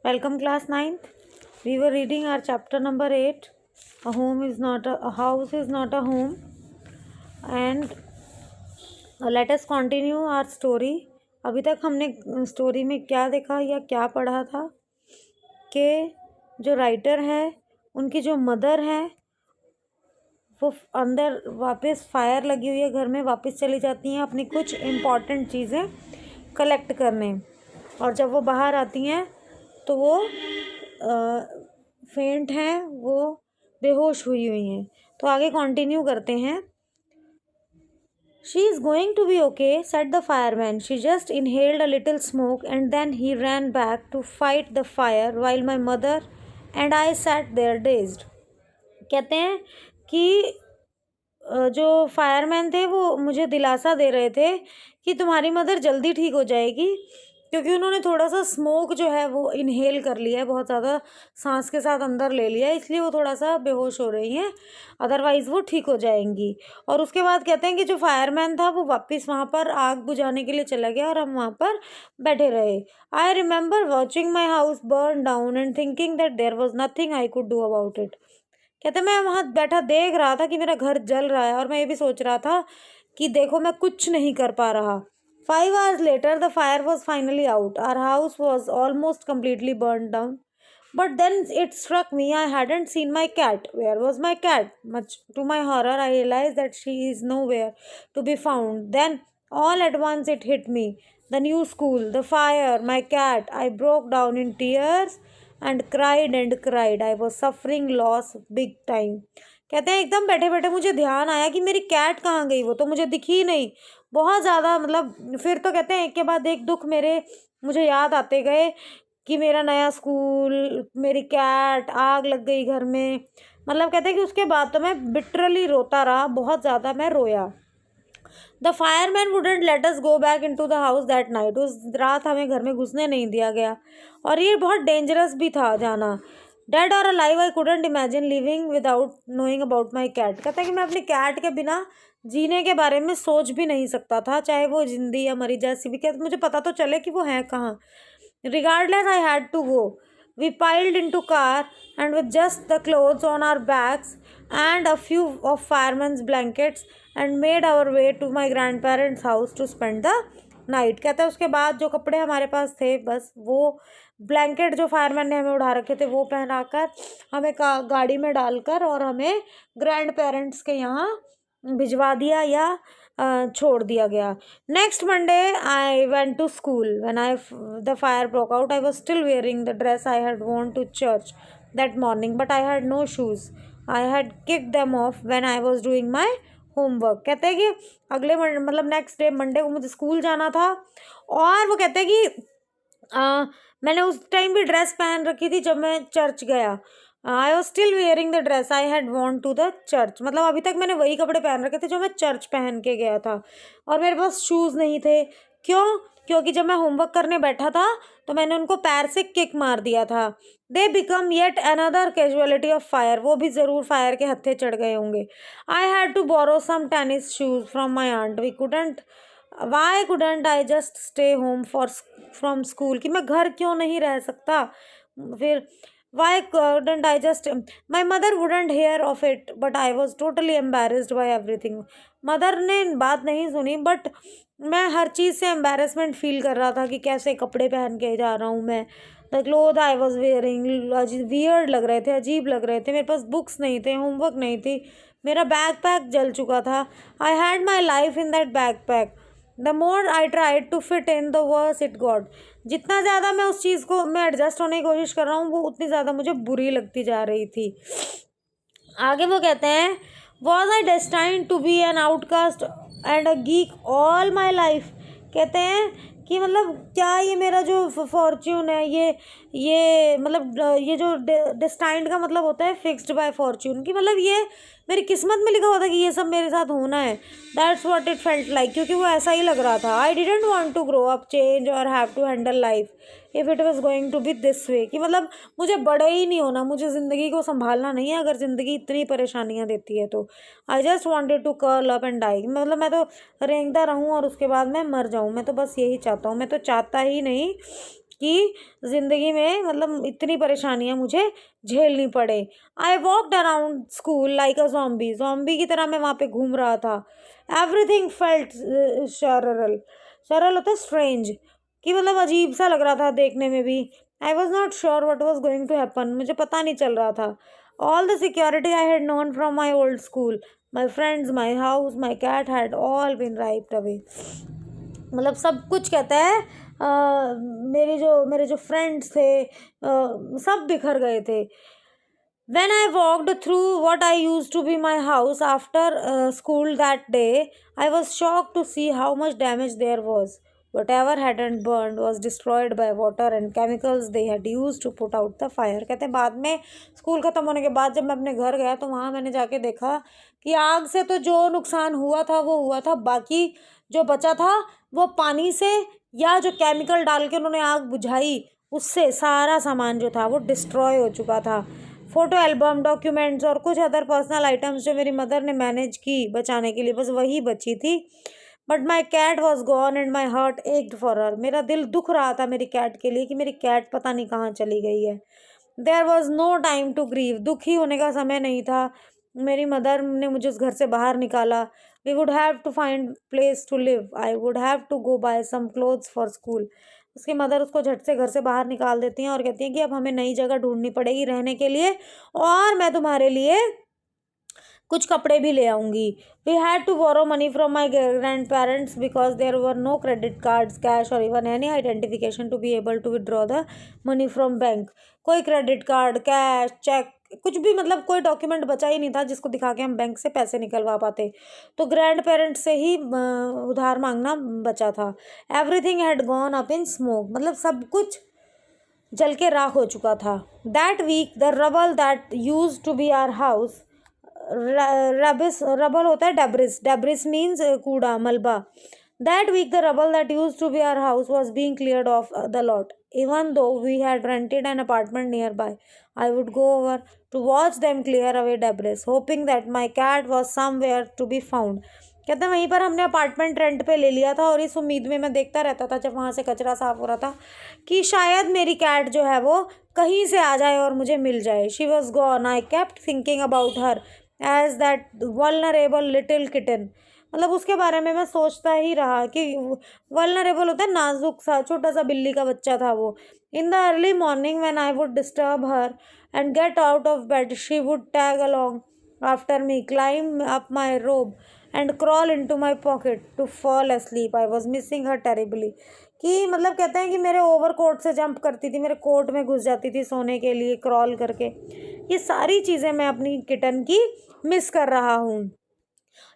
Welcome class ninth. We were reading our chapter number 8. A house is not a home. And let us continue our story. अभी तक हमने story में क्या देखा या क्या पढ़ा था कि जो राइटर है उनकी जो मदर है वो अंदर वापस फायर लगी हुई है घर में, वापस चली जाती हैं अपनी कुछ इम्पॉर्टेंट चीज़ें कलेक्ट करने। और जब वो बाहर आती हैं तो वो फेंट हैं, वो बेहोश हुई हैं। तो आगे कंटिन्यू करते हैं। She is going to be okay, said the fireman. She just inhaled a little smoke and then he ran back to fight the fire while my mother and I sat there dazed. कहते हैं कि जो fireman थे वो मुझे दिलासा दे रहे थे कि तुम्हारी मदर जल्दी ठीक हो जाएगी, क्योंकि उन्होंने थोड़ा सा स्मोक जो है वो इनहेल कर लिया है, बहुत ज़्यादा सांस के साथ अंदर ले लिया है, इसलिए वो थोड़ा सा बेहोश हो रही हैं, अदरवाइज़ वो ठीक हो जाएंगी। और उसके बाद कहते हैं कि जो फायरमैन था वो वापस वहाँ पर आग बुझाने के लिए चला गया और हम वहाँ पर बैठे रहे। I remember watching my house burn down and thinking that there was nothing I could do about it. कहते मैं वहाँ बैठा देख रहा था कि मेरा घर जल रहा है और मैं ये भी सोच रहा था कि देखो मैं कुछ नहीं कर पा रहा। 5 hours later the fire was finally out. Our house was almost completely burned down. But then it struck me I hadn't seen my cat. Where was my cat? Much to my horror, I realized that she is nowhere to be found. Then all at once it hit me. The new school, the fire, my cat. I broke down in tears and cried. I was suffering loss big time. कहते हैं एकदम बैठे बैठे मुझे ध्यान आया कि मेरी कैट कहाँ गई, वो तो मुझे दिखी ही नहीं। बहुत ज़्यादा मतलब फिर तो कहते हैं एक के बाद एक दुख मुझे याद आते गए कि मेरा नया स्कूल, मेरी कैट, आग लग गई घर में। मतलब कहते हैं कि उसके बाद तो मैं लिटरली रोता रहा, बहुत ज़्यादा मैं रोया। The fireman wouldn't let us go back in to the house that night. उस रात हमें घर में घुसने नहीं दिया गया और ये बहुत डेंजरस भी था जाना। डेड और alive I couldn't imagine living without knowing about my cat. कहता है कि मैं अपनी कैट के बिना जीने के बारे में सोच भी नहीं सकता था, चाहे वो जिंदी या मरी जैसी भी, कहते मुझे पता तो चले कि वो है कहाँ। Regardless I had to go. We piled into car and with just the clothes on our backs and a few of firemen's blankets and made our way to my grandparents' house to spend the night। कहता है उसके बाद जो कपड़े हमारे पास थे बस वो ब्लैंकेट जो फायरमैन ने हमें उड़ा रखे थे वो पहनाकर हमें गाड़ी में डालकर और हमें ग्रैंड पेरेंट्स के यहाँ भिजवा दिया या छोड़ दिया गया। Next Monday I went to school. When the fire broke out I was still wearing the dress I had worn to church that morning, but I had no shoes. I had kicked them off when I was doing my homework। कहते हैं कि अगले मतलब next day Monday को मुझे school जाना था और वो कहते हैं कि मैंने उस टाइम भी ड्रेस पहन रखी थी जब मैं चर्च गया। I was still wearing the dress I had worn to the church. मतलब अभी तक मैंने वही कपड़े पहन रखे थे जो मैं चर्च पहन के गया था और मेरे पास शूज़ नहीं थे। क्यों? क्योंकि जब मैं होमवर्क करने बैठा था तो मैंने उनको पैर से किक मार दिया था। They become yet another casualty of fire. वो भी ज़रूर फायर के हत्थे चढ़ गए होंगे। I had to borrow some tennis shoes from my aunt. Why couldn't I just stay home from school. कि मैं घर क्यों नहीं रह सकता। फिर why couldn't I just my mother wouldn't hear of it but I was totally embarrassed by everything. Mother ने बात नहीं सुनी बट मैं हर चीज़ से एम्बेरसमेंट फील कर रहा था कि कैसे कपड़े पहन के जा रहा हूँ मैं। The cloth I was wearing weird लग रहे थे, अजीब लग रहे थे। मेरे पास बुक्स नहीं थे, होमवर्क नहीं थी, मेरा बैग पैक जल चुका था। I had my life in that bag pack. The more I tried to fit in the worse it got. जितना ज़्यादा मैं उस चीज़ को मैं एडजस्ट होने की कोशिश कर रहा हूँ वो उतनी ज़्यादा मुझे बुरी लगती जा रही थी। आगे वो कहते हैं was I destined to be an outcast and a geek all my life. कहते हैं कि मतलब क्या ये मेरा जो फॉर्च्यून है ये मतलब ये जो डेस्टाइन्ड का मतलब होता है फिक्स्ड बाय फॉर्च्यून, की मतलब ये मेरी किस्मत में लिखा हुआ था कि ये सब मेरे साथ होना है। That's what it felt like. क्योंकि वो ऐसा ही लग रहा था। I didn't want to grow up, change और have to handle life if it was going to be this way. कि मतलब मुझे बड़े ही नहीं होना, मुझे ज़िंदगी को संभालना नहीं है अगर ज़िंदगी इतनी परेशानियाँ देती है तो। I just wanted to curl up and die. मतलब मैं तो रेंगता रहूँ और उसके बाद मैं मर जाऊँ। मैं तो बस यही चाहता हूँ। मैं तो चाहता ही नहीं कि ज़िंदगी में मतलब इतनी परेशानियाँ मुझे झेलनी पड़े। I walked around school like a zombie, zombie की तरह मैं वहाँ पे घूम रहा था। एवरीथिंग फेल्ट सरल, सरल होता है स्ट्रेंज, कि मतलब अजीब सा लग रहा था देखने में भी। I was not sure what was going to happen, मुझे पता नहीं चल रहा था। All the security I had known from my old school, my friends, my house, my cat had all been ripped away. मतलब सब कुछ कहता है मेरे जो फ्रेंड्स थे सब बिखर गए थे। When I walked through what I used to be my house after school that day, I was shocked to see how much damage there was. Whatever hadn't burned was destroyed by water and chemicals they had used to put out the fire. कहते हैं बाद में school ख़त्म होने के बाद जब मैं अपने घर गया तो वहाँ मैंने जाके देखा कि आग से तो जो नुकसान हुआ था वो हुआ था, बाकी जो बचा था वो पानी से या जो केमिकल डाल के उन्होंने आग बुझाई उससे सारा सामान जो था वो डिस्ट्रॉय हो चुका था। फ़ोटो एल्बम, डॉक्यूमेंट्स और कुछ अदर पर्सनल आइटम्स जो मेरी मदर ने मैनेज की बचाने के लिए, बस वही बची थी। But my cat was gone and my heart ached for her. मेरा दिल दुख रहा था मेरी कैट के लिए कि मेरी कैट पता नहीं कहाँ चली गई है। There was no time to grieve, दुखी होने का समय नहीं था। मेरी मदर ने मुझे उस घर से बाहर निकाला। We would have to find place to live, I would have to go buy some clothes for school. उसकी मदर उसको झट से घर से बाहर निकाल देती हैं और कहती हैं कि अब हमें नई जगह ढूंढनी पड़ेगी रहने के लिए, और मैं तुम्हारे लिए कुछ कपड़े भी ले आऊँगी। We had to borrow money from my grandparents because there were no credit cards, cash और even any identification to be able to withdraw the money from bank. कोई क्रेडिट कार्ड, कैश, चेक, कुछ भी मतलब कोई document बचा ही नहीं था जिसको दिखा के हम बैंक से पैसे निकलवा पाते। तो ग्रैंड पेरेंट्स से ही उधार मांगना बचा था। Everything had gone up in smoke, मतलब सब कुछ जल के राख हो चुका था। That week the rubble that used to be our house, rubbish, rubble होता है डेब्रिस, डेब्रिस मीन्स कूड़ा, मलबा। That week the rubble that used to be our house was being cleared off the lot, even though we had rented an apartment nearby. I would go over to watch them clear away debris, hoping that my cat was somewhere to be found. कहते हैं वहीं पर हमने apartment rent पे ले लिया था और इस उम्मीद में मैं देखता रहता था जब वहाँ से कचरा साफ हो रहा था कि शायद मेरी कैट जो है वो कहीं से आ जाए और मुझे मिल जाए। She was gone, I kept thinking about her as that vulnerable little kitten. मतलब उसके बारे में मैं सोचता ही रहा कि वल्नरेबल होता है नाजुक सा छोटा सा बिल्ली का बच्चा था वो। In the early morning when I would disturb her and get out of bed she would tag along after me, climb up my robe and crawl into my pocket to fall asleep. I was missing her terribly. कि मतलब कहते हैं कि मेरे over coat से jump करती थी, मेरे कोट में घुस जाती थी सोने के लिए क्रॉल करके। ये सारी चीज़ें मैं अपनी किटन की मिस कर रहा हूँ।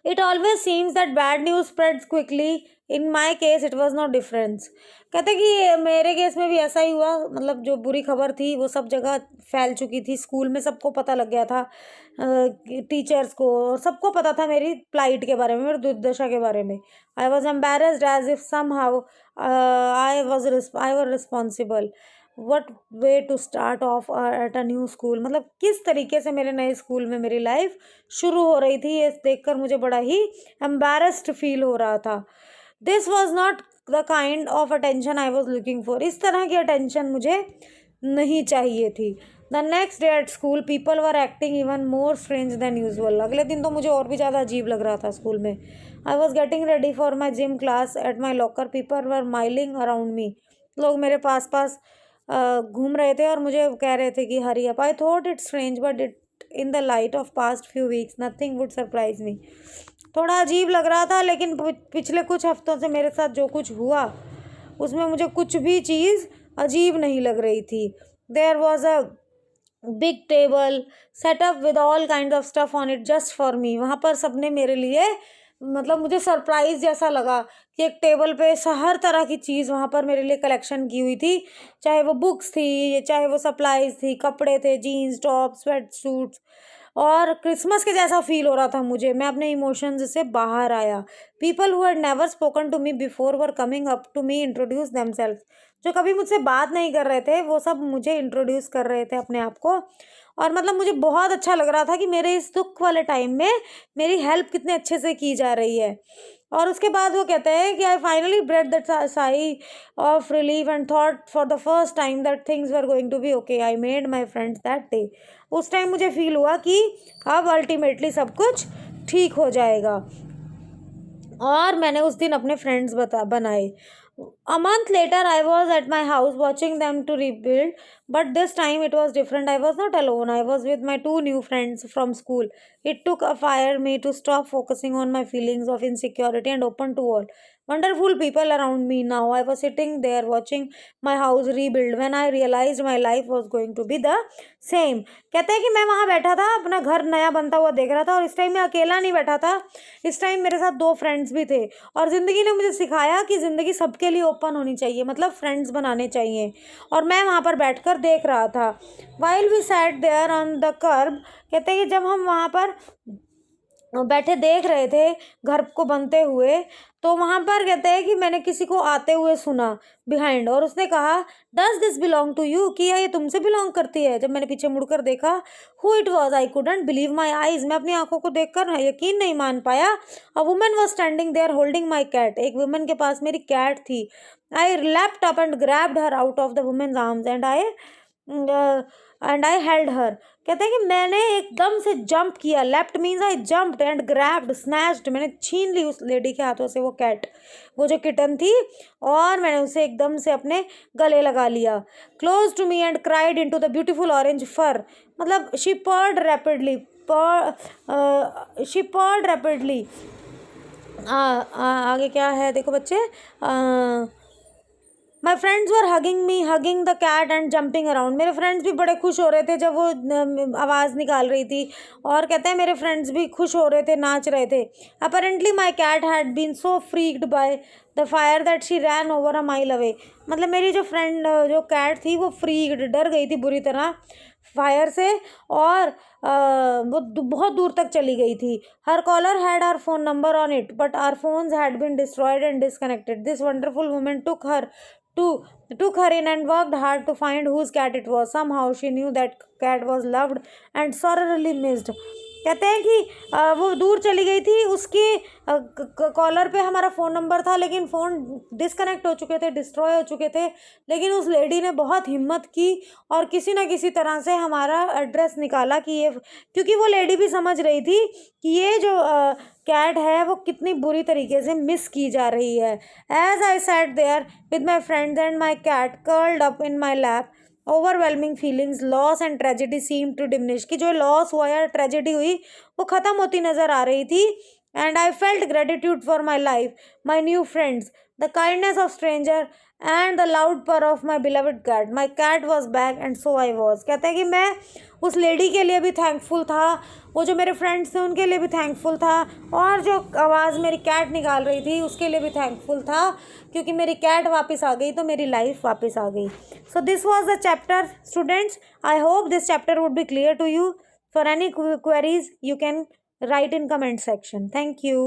It always seems that bad news spreads quickly. In my case it was no difference. कहते कि मेरे केस में भी ऐसा ही हुआ, मतलब जो बुरी खबर थी वो सब जगह फैल चुकी थी। स्कूल में सबको पता लग गया था, टीचर्स को, और सबको पता था मेरी प्लाइट के बारे में, मेरी दुर्दशा के बारे में। I was embarrassed as if somehow I were responsible. What way to start off at a new school, मतलब किस तरीके से मेरे नए स्कूल में मेरी लाइफ शुरू हो रही थी, ये देखकर मुझे बड़ा ही एम्बेरस्ड फील हो रहा था। This was not the kind of attention I was looking for, इस तरह की अटेंशन मुझे नहीं चाहिए थी। The next day at school people were acting even more strange than usual. अगले दिन तो मुझे और भी ज़्यादा अजीब लग रहा था स्कूल में। I was getting ready for my gym class at my locker, people were milling around me. लोग मेरे पास पास घूम रहे थे और मुझे कह रहे थे कि hurry up. I thought it strange but it in the light of past few weeks nothing would surprise me. थोड़ा अजीब लग रहा था, लेकिन पिछले कुछ हफ्तों से मेरे साथ जो कुछ हुआ उसमें मुझे कुछ भी चीज़ अजीब नहीं लग रही थी। There was a big table set up with all kind of stuff on it just for me. वहाँ पर सबने मेरे लिए, मतलब मुझे सरप्राइज जैसा लगा कि एक टेबल पे हर तरह की चीज़ वहाँ पर मेरे लिए कलेक्शन की हुई थी, चाहे वो बुक्स थी, चाहे वो सप्लाईज थी, कपड़े थे, जीन्स, टॉप, स्वेट सूट्स, और क्रिसमस के जैसा फील हो रहा था मुझे। मैं अपने इमोशंस से बाहर आया। People who had never spoken to me before were coming up to me introduce themselves. जो कभी मुझसे बात नहीं कर रहे थे वो सब मुझे इंट्रोड्यूस कर रहे थे अपने आप को, और मतलब मुझे बहुत अच्छा लग रहा था कि मेरे इस दुख वाले टाइम में मेरी हेल्प कितने अच्छे से की जा रही है। और उसके बाद वो कहते हैं कि I finally breathed that sigh of relief and thought for the first time that things were going to be okay, I made my friends that day. उस टाइम मुझे फील हुआ कि अब अल्टीमेटली सब कुछ ठीक हो जाएगा, और मैंने उस दिन अपने फ्रेंड्स बनाए। A month later, I was at my house watching them to rebuild, but this time it was different. I was not alone. I was with my two new friends from school. It took a fire me to stop focusing on my feelings of insecurity and open to all wonderful people around me. Now I was sitting there watching my house rebuild when I realized my life was going to be the same. कहते हैं कि मैं वहाँ बैठा था, अपना घर नया बनता हुआ देख रहा था, और इस टाइम मैं अकेला नहीं बैठा था, इस टाइम मेरे साथ दो फ्रेंड्स भी थे। और ज़िंदगी ने मुझे सिखाया कि ज़िंदगी सबके लिए ओपन होनी चाहिए, मतलब फ्रेंड्स बनाने चाहिए, और मैं वहाँ पर बैठकर देख रहा था। While we sat there on the kerb, कहते हैं कि जब हम वहाँ पर बैठे देख रहे थे घर को बनते हुए, तो वहाँ पर कहते हैं कि मैंने किसी को आते हुए सुना बिहाइंड, और उसने कहा does this belong to you, कि ये तुमसे बिलोंग करती है। जब मैंने पीछे मुड़कर देखा who it was, I couldn't believe my eyes, मैं अपनी आंखों को देखकर यकीन नहीं मान पाया। A woman was standing there holding my cat, एक वुमन के पास मेरी कैट थी। I leapt up and grabbed her out of the woman's arms and I held her. कहते हैं कि मैंने एकदम से जंप किया, leapt means I jumped and grabbed snatched, मैंने छीन ली उस लेडी के हाथों से वो कैट, वो जो किटन थी, और मैंने उसे एकदम से अपने गले लगा लिया। Close to me and cried into the beautiful orange fur, मतलब शी पर्ड रैपिडली, आगे क्या है देखो बच्चे, my friends were hugging me, hugging the cat and jumping around, मेरे फ्रेंड्स भी बड़े खुश हो रहे थे जब वो आवाज़ निकाल रही थी, और कहते हैं मेरे फ्रेंड्स भी खुश हो रहे थे, नाच रहे थे। Apparently my cat had been so freaked by the fire that she ran over a mile away, मतलब मेरी जो फ्रेंड जो कैट थी वो फ्रीक्ड, डर गई थी बुरी तरह फायर से, और वो बहुत दूर तक चली गई थी। Her collar had our phone number on it but our phones had been destroyed and disconnected. This wonderful woman took her in and worked hard to find whose cat it was. Somehow she knew that cat was loved and sorely missed. कहते हैं कि वो दूर चली गई थी, उसके collar पे हमारा फ़ोन नंबर था, लेकिन फ़ोन डिसकनेक्ट हो चुके थे, डिस्ट्रॉय हो चुके थे, लेकिन उस लेडी ने बहुत हिम्मत की और किसी न किसी तरह से हमारा एड्रेस निकाला, कि ये, क्योंकि वो लेडी भी समझ रही थी कि ये जो कैट है वो कितनी बुरी तरीके से मिस की जा रही है। As I sat there with my friends and my cat curled up in my lap, overwhelming feelings, loss and tragedy seem to diminish, कि जो लॉस हुआ या ट्रेजेडी हुई वो ख़त्म होती नज़र आ रही थी। And I felt gratitude for my life, my new friends, the kindness of stranger and the loud purr of my beloved cat, my cat was back and so I was. कहते हैं कि मैं उस लेडी के लिए भी thankful था, वो जो मेरे फ्रेंड्स थे उनके लिए भी थैंकफुल था, और जो आवाज़ मेरी कैट निकाल रही थी उसके लिए भी थैंकफुल था, क्योंकि मेरी कैट वापस आ गई तो मेरी लाइफ वापस आ गई। So this was the chapter students. I hope this chapter would be clear to you. For any queries you can write in comment section. Thank you.